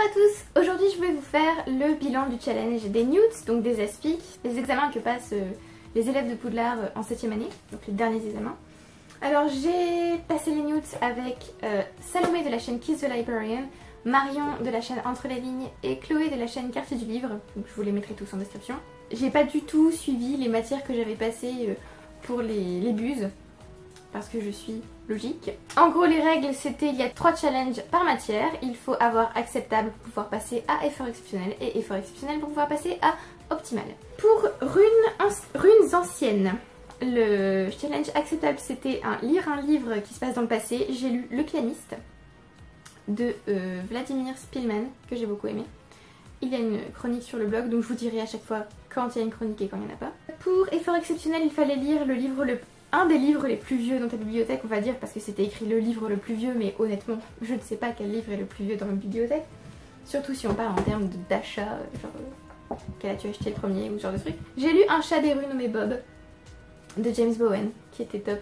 Bonjour à tous, aujourd'hui je vais vous faire le bilan du challenge des NEWT, donc des aspics, les examens que passent les élèves de Poudlard en 7ème année, donc les derniers examens. Alors j'ai passé les NEWT avec Salomé de la chaîne Kiss the Librarian, Marion de la chaîne Entre les lignes et Chloé de la chaîne Quartier du livre, donc je vous les mettrai tous en description. J'ai pas du tout suivi les matières que j'avais passées pour les buses, parce que je suis logique. En gros les règles c'était il y a 3 challenges par matière, il faut avoir acceptable pour pouvoir passer à effort exceptionnel et effort exceptionnel pour pouvoir passer à optimal. Pour runes anciennes, le challenge acceptable c'était lire un livre qui se passe dans le passé. J'ai lu Le pianiste de Vladimir Spilman que j'ai beaucoup aimé. Il y a une chronique sur le blog donc je vous dirai à chaque fois quand il y a une chronique et quand il n'y en a pas. Pour effort exceptionnel il fallait lire le livre un des livres les plus vieux dans ta bibliothèque, on va dire, parce que c'était écrit le livre le plus vieux, mais honnêtement, je ne sais pas quel livre est le plus vieux dans ma bibliothèque. Surtout si on parle en termes d'achat, genre quel as-tu acheté le premier ou ce genre de truc. J'ai lu Un chat des rues nommé Bob de James Bowen, qui était top,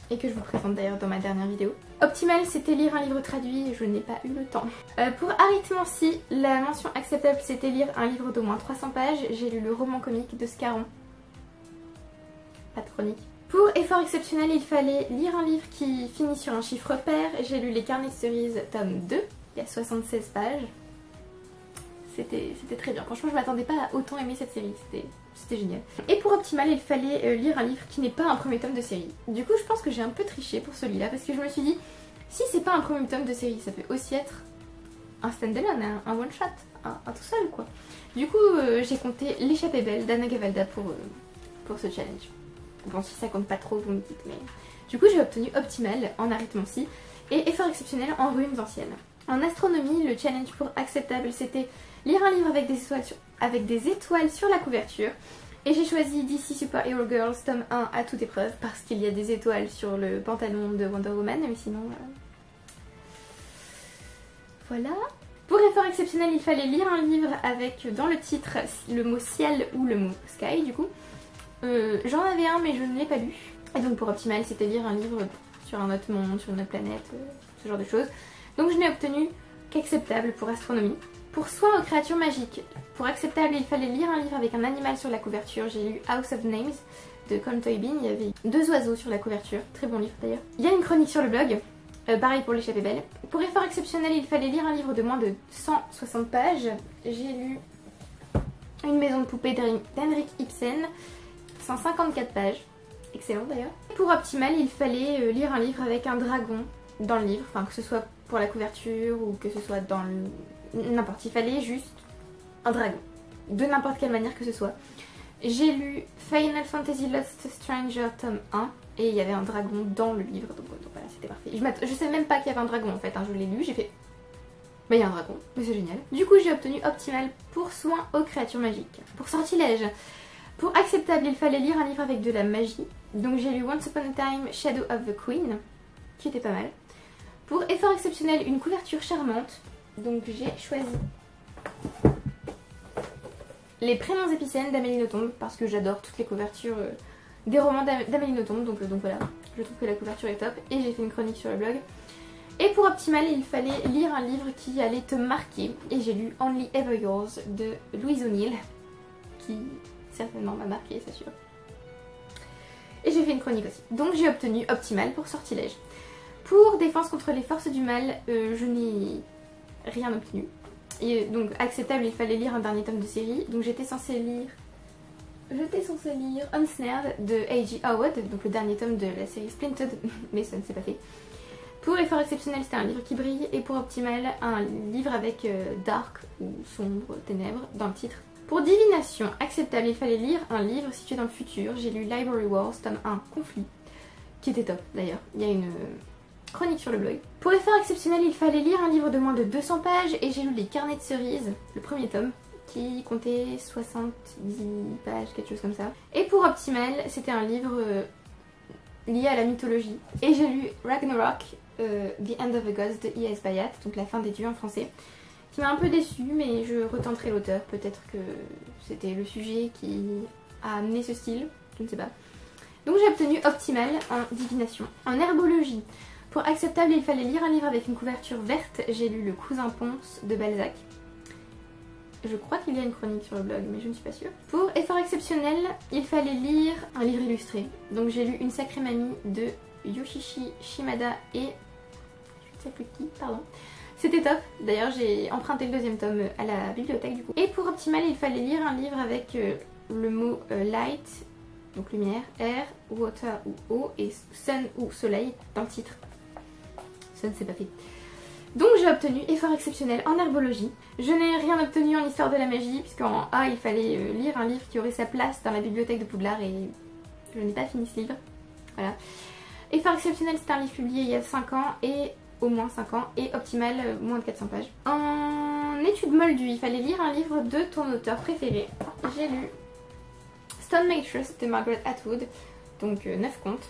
et que je vous présente d'ailleurs dans ma dernière vidéo. Optimal, c'était lire un livre traduit, je n'ai pas eu le temps. Pour arithmancie, la mention acceptable, c'était lire un livre d'au moins 300 pages. J'ai lu le roman comique de Scarron. Pas de chronique. Pour effort exceptionnel, il fallait lire un livre qui finit sur un chiffre pair. J'ai lu Les Carnets de cerises, tome 2, il y a 76 pages. C'était très bien. Franchement, je m'attendais pas à autant aimer cette série, c'était génial. Et pour optimal, il fallait lire un livre qui n'est pas un premier tome de série. Du coup, je pense que j'ai un peu triché pour celui-là, parce que je me suis dit, si c'est pas un premier tome de série, ça peut aussi être un stand-alone, un one-shot, un tout seul quoi. Du coup, j'ai compté L'échappée belle d'Anna Gavalda pour ce challenge. Bon, si ça compte pas trop, vous me dites, mais... Du coup, j'ai obtenu optimal en arithmancie et effort exceptionnel en runes anciennes. En astronomie, le challenge pour acceptable, c'était lire un livre avec des étoiles sur la couverture. Et j'ai choisi DC Super Hero Girls, tome 1 à toute épreuve, parce qu'il y a des étoiles sur le pantalon de Wonder Woman, mais sinon... Voilà. Pour effort exceptionnel, il fallait lire un livre avec, dans le titre, le mot ciel ou le mot sky, du coup. J'en avais un mais je ne l'ai pas lu. Et donc pour optimal c'était lire un livre sur un autre monde, sur une autre planète, ce genre de choses. Donc je n'ai obtenu qu'acceptable pour astronomie. Pour soin aux créatures magiques, pour acceptable il fallait lire un livre avec un animal sur la couverture. J'ai lu House of Names de Colm Toybin, il y avait 2 oiseaux sur la couverture, très bon livre d'ailleurs. Il y a une chronique sur le blog, pareil pour l'échappée belle. Pour effort exceptionnel il fallait lire un livre de moins de 160 pages. J'ai lu Une maison de poupée d'Henrik Ibsen, 154 pages, excellent d'ailleurs. Pour optimal, il fallait lire un livre avec un dragon dans le livre, enfin que ce soit pour la couverture ou que ce soit dans n'importe, il fallait juste un dragon, de n'importe quelle manière que ce soit. J'ai lu Final Fantasy Lost Stranger tome 1 et il y avait un dragon dans le livre, donc voilà, c'était parfait. Je sais même pas qu'il y avait un dragon en fait, hein, je l'ai lu, j'ai fait... Bah il y a un dragon, mais c'est génial. Du coup j'ai obtenu optimal pour soin aux créatures magiques. Pour sortilège, pour acceptable, il fallait lire un livre avec de la magie. Donc j'ai lu Once Upon a Time, Shadow of the Queen, qui était pas mal. Pour effort exceptionnel, une couverture charmante. Donc j'ai choisi Les Prénoms épicènes d'Amélie Nothomb, parce que j'adore toutes les couvertures des romans d'Amélie Nothomb. Donc voilà, je trouve que la couverture est top. Et j'ai fait une chronique sur le blog. Et pour optimal, il fallait lire un livre qui allait te marquer. Et j'ai lu Only Ever Yours de Louise O'Neill, qui... certainement m'a marqué, c'est sûr. Et j'ai fait une chronique aussi. Donc j'ai obtenu optimal pour sortilège. Pour défense contre les forces du mal, je n'ai rien obtenu. Et donc acceptable, il fallait lire un dernier tome de série. Donc j'étais censée lire Unsnared de A.G. Howard, donc le dernier tome de la série Splintered, mais ça ne s'est pas fait. Pour effort exceptionnel, c'était un livre qui brille. Et pour optimal, un livre avec dark ou sombre, ténèbres dans le titre. Pour divination acceptable, il fallait lire un livre situé dans le futur. J'ai lu Library Wars, tome 1, Conflit, qui était top d'ailleurs. Il y a une chronique sur le blog. Pour effort exceptionnel, il fallait lire un livre de moins de 200 pages et j'ai lu Les Carnets de cerises, le premier tome, qui comptait 70 pages, quelque chose comme ça. Et pour optimal, c'était un livre lié à la mythologie. Et j'ai lu Ragnarok, The End of the Gods de E.S. Bayat, donc la fin des dieux en français. Qui m'a un peu déçue, mais je retenterai l'auteur. Peut-être que c'était le sujet qui a amené ce style, je ne sais pas. Donc j'ai obtenu optimal en divination. En herbologie, Pour acceptable, il fallait lire un livre avec une couverture verte. J'ai lu Le Cousin Ponce de Balzac. Je crois qu'il y a une chronique sur le blog, mais je ne suis pas sûre. Pour effort exceptionnel, il fallait lire un livre illustré. Donc j'ai lu Une sacrée mamie de Yoshishi Shimada et... je ne sais plus qui, pardon. C'était top, d'ailleurs j'ai emprunté le deuxième tome à la bibliothèque du coup. Et pour optimal, il fallait lire un livre avec le mot light, donc lumière, air, water ou eau, et sun ou soleil dans le titre. Sun c'est pas fait. Donc j'ai obtenu effort exceptionnel en herbologie. Je n'ai rien obtenu en histoire de la magie, puisqu'en A il fallait lire un livre qui aurait sa place dans la bibliothèque de Poudlard et je n'ai pas fini ce livre. Voilà. Effort exceptionnel, c'est un livre publié il y a 5 ans et au moins 5 ans, et optimal moins de 400 pages. En étude moldue, il fallait lire un livre de ton auteur préféré. J'ai lu Stone May Trust de Margaret Atwood, donc 9 contes,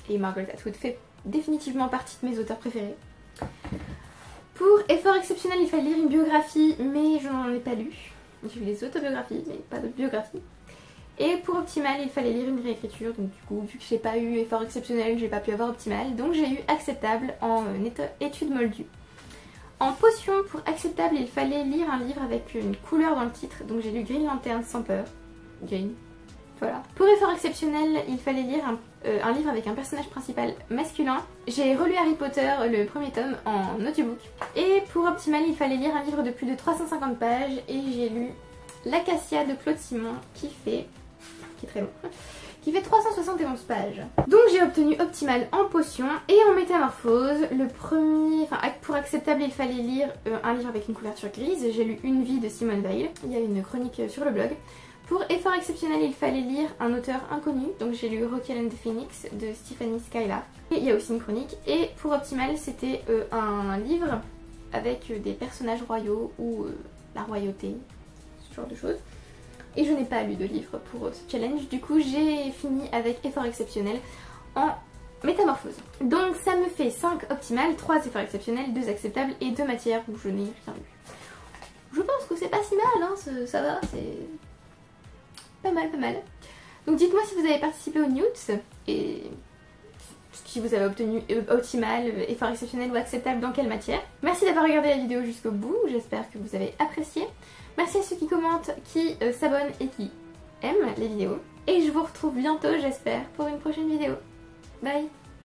et Margaret Atwood fait définitivement partie de mes auteurs préférés. Pour effort exceptionnel, il fallait lire une biographie, mais je n'en ai pas lu. J'ai lu des autobiographies, mais pas de biographie. Et pour optimal, il fallait lire une réécriture, donc du coup, vu que j'ai pas eu effort exceptionnel, j'ai pas pu avoir optimal, donc j'ai eu acceptable en étude moldue. En potion, pour acceptable, il fallait lire un livre avec une couleur dans le titre, donc j'ai lu Green Lantern sans peur. Green. Voilà. Pour effort exceptionnel, il fallait lire un livre avec un personnage principal masculin. J'ai relu Harry Potter, le premier tome, en audiobook. Et pour optimal, il fallait lire un livre de plus de 350 pages, et j'ai lu L'Acacia de Claude Simon, qui est très long, qui fait 371 pages. Donc j'ai obtenu optimal en potion et en métamorphose. Le premier, enfin pour acceptable, il fallait lire un livre avec une couverture grise. J'ai lu Une vie de Simone Weil, il y a une chronique sur le blog. Pour effort exceptionnel, il fallait lire un auteur inconnu, donc j'ai lu Rocky and the Phoenix de Stephanie Skylar. Et il y a aussi une chronique. Et pour optimal, c'était un livre avec des personnages royaux ou la royauté, ce genre de choses. Et je n'ai pas lu de livre pour ce challenge, du coup j'ai fini avec effort exceptionnel en métamorphose. Donc ça me fait 5 optimales, 3 efforts exceptionnels, 2 acceptables et 2 matières où je n'ai rien lu. Je pense que c'est pas si mal, hein, ça va, c'est pas mal, pas mal. Donc dites-moi si vous avez participé aux Newts et si vous avez obtenu optimal, effort exceptionnel ou acceptable dans quelle matière. Merci d'avoir regardé la vidéo jusqu'au bout, j'espère que vous avez apprécié. Merci à ceux qui commentent, qui s'abonnent et qui aiment les vidéos. Et je vous retrouve bientôt, j'espère, pour une prochaine vidéo. Bye!